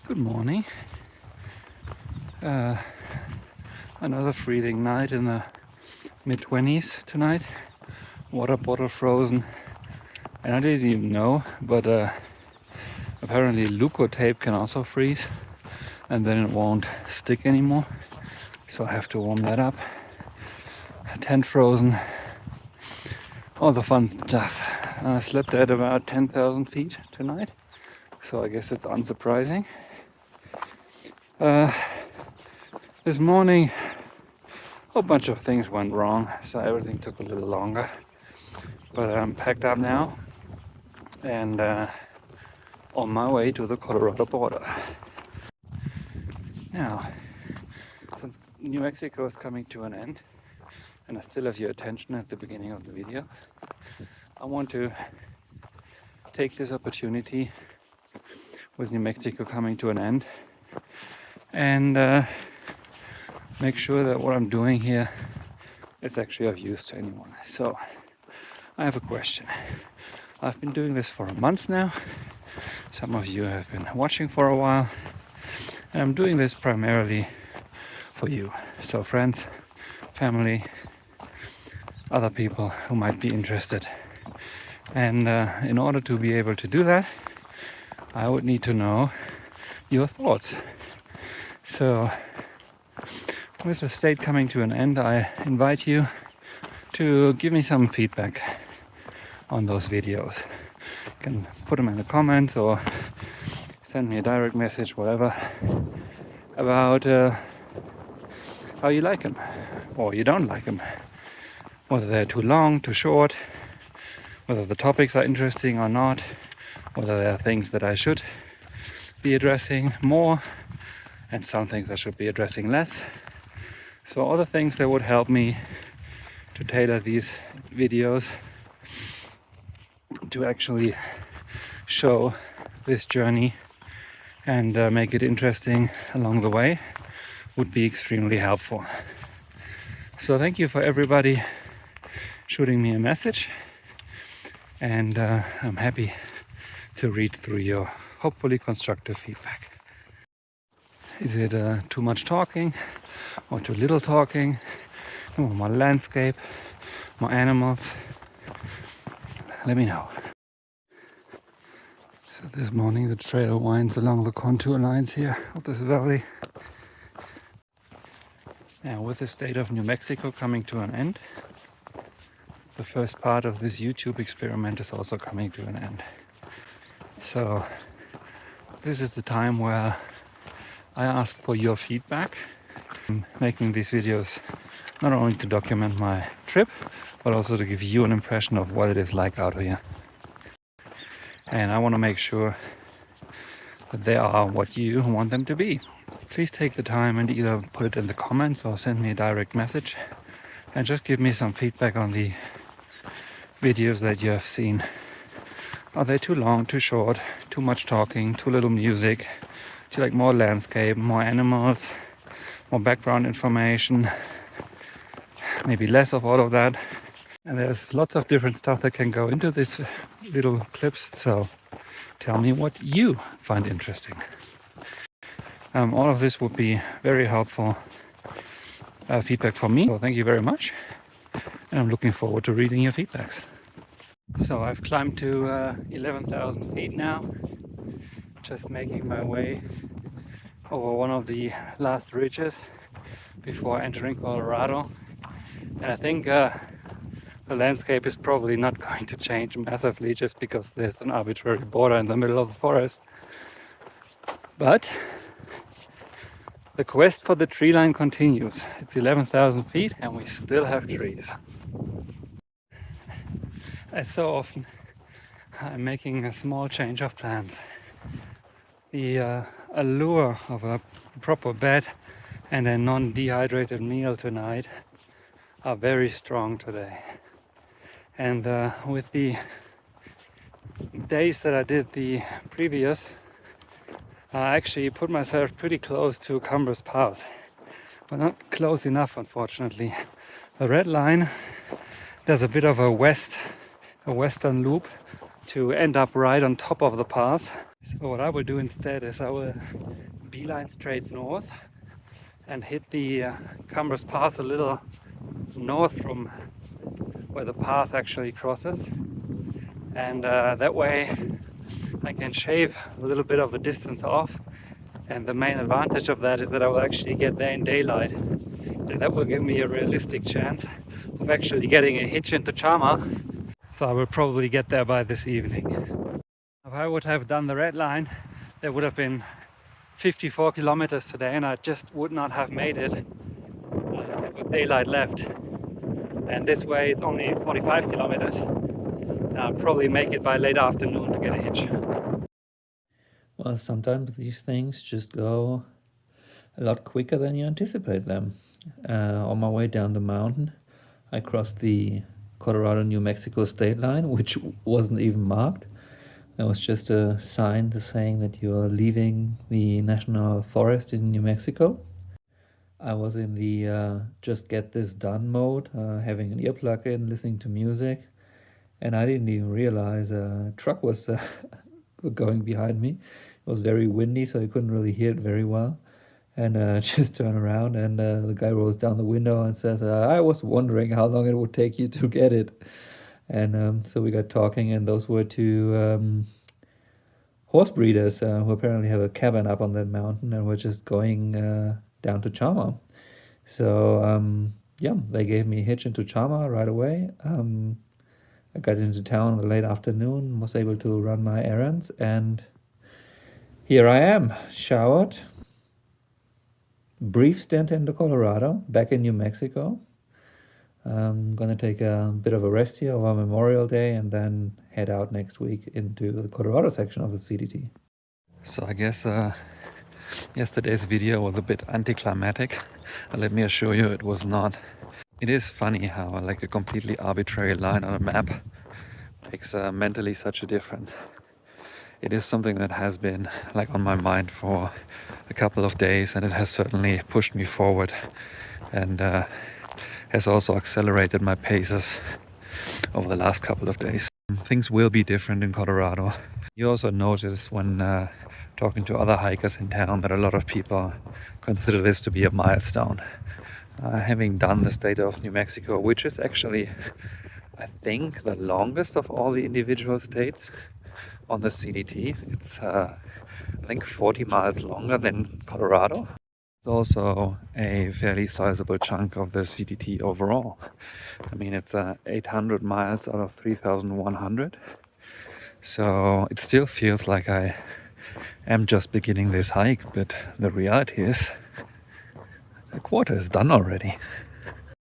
Good morning. Another freezing night in the mid-20s tonight. Water bottle frozen. And I didn't even know, but apparently Luco tape can also freeze and then it won't stick anymore. So I have to warm that up. Tent frozen. All the fun stuff. I slept at about 10,000 feet tonight. So I guess it's unsurprising. This morning a whole bunch of things went wrong, so everything took a little longer. But I'm packed up now and on my way to the Colorado border. Now, since New Mexico is coming to an end, and I still have your attention at the beginning of the video, I want to take this opportunity with New Mexico coming to an end and make sure that what I'm doing here is actually of use to anyone. So, I have a question. I've been doing this for a month now. Some of you have been watching for a while. And I'm doing this primarily for you. So friends, family, other people who might be interested. And in order to be able to do that, I would need to know your thoughts. So with the state coming to an end, I invite you to give me some feedback on those videos. You can put them in the comments or send me a direct message, whatever, about how you like them or you don't like them, whether they're too long, too short, whether the topics are interesting or not, whether there are things that I should be addressing more and some things I should be addressing less. So all the things that would help me to tailor these videos to actually show this journey and make it interesting along the way would be extremely helpful. So thank you for everybody shooting me a message, and I'm happy to read through your hopefully constructive feedback. Is it too much talking or too little talking? More landscape, more animals? Let me know. So this morning the trail winds along the contour lines here of this valley. Now with the state of New Mexico coming to an end, the first part of this YouTube experiment is also coming to an end. So this is the time where I ask for your feedback. I'm making these videos not only to document my trip, but also to give you an impression of what it is like out here. And I want to make sure that they are what you want them to be. Please take the time and either put it in the comments or send me a direct message and just give me some feedback on the videos that you have seen. Are they too long, too short, too much talking, too little music? Do you like more landscape, more animals, more background information? Maybe less of all of that. And there's lots of different stuff that can go into these little clips, so tell me what you find interesting. All of this would be very helpful feedback from me, so thank you very much. And I'm looking forward to reading your feedbacks. So I've climbed to 11,000 feet now, just making my way over one of the last ridges before entering Colorado. And I think the landscape is probably not going to change massively just because there's an arbitrary border in the middle of the forest. But the quest for the tree line continues. It's 11,000 feet and we still have trees. As so often, I'm making a small change of plans. The allure of a proper bed and a non-dehydrated meal tonight are very strong today. And with the days that I did the previous, I actually put myself pretty close to Cumbres Pass. But not close enough, unfortunately. The red line does a bit of a western loop to end up right on top of the pass. So what I will do instead is I will beeline straight north and hit the Cumbers Pass a little north from where the pass actually crosses, and that way I can shave a little bit of a distance off, and the main advantage of that is that I will actually get there in daylight, and that will give me a realistic chance of actually getting a hitch into Chama. So I will probably get there by this evening. If I would have done the red line, there would have been 54 kilometers today, and I just would not have made it with daylight left. And this way it's only 45 kilometers. I'll probably make it by late afternoon to get a hitch. Well, sometimes these things just go a lot quicker than you anticipate them. On my way down the mountain, I crossed the Colorado-New Mexico state line, which wasn't even marked. There was just a sign saying that you are leaving the national forest in New Mexico. I was in the just get this done mode, having an earplug in, listening to music, and I didn't even realize a truck was going behind me. It was very windy, so I couldn't really hear it very well. And just turn around, and the guy rolls down the window and says, I was wondering how long it would take you to get it. And so we got talking, and those were two horse breeders who apparently have a cabin up on that mountain, and were just going down to Chama. So yeah, they gave me a hitch into Chama right away. I got into town in the late afternoon, was able to run my errands, and here I am, showered. Brief stint into Colorado, back in New Mexico. I'm gonna take a bit of a rest here over Memorial Day and then head out next week into the Colorado section of the CDT. So I guess yesterday's video was a bit anticlimactic. Let me assure you it was not. It is funny how like a completely arbitrary line on a map makes mentally such a difference. It is something that has been like on my mind for a couple of days, and it has certainly pushed me forward, and has also accelerated my paces over the last couple of days. Things will be different in Colorado. You also notice when talking to other hikers in town that a lot of people consider this to be a milestone. Having done the state of New Mexico, which is actually, I think, the longest of all the individual states on the CDT. It's I think 40 miles longer than Colorado. It's also a fairly sizable chunk of the CDT overall. I mean, it's 800 miles out of 3,100. So it still feels like I am just beginning this hike, but the reality is a quarter is done already.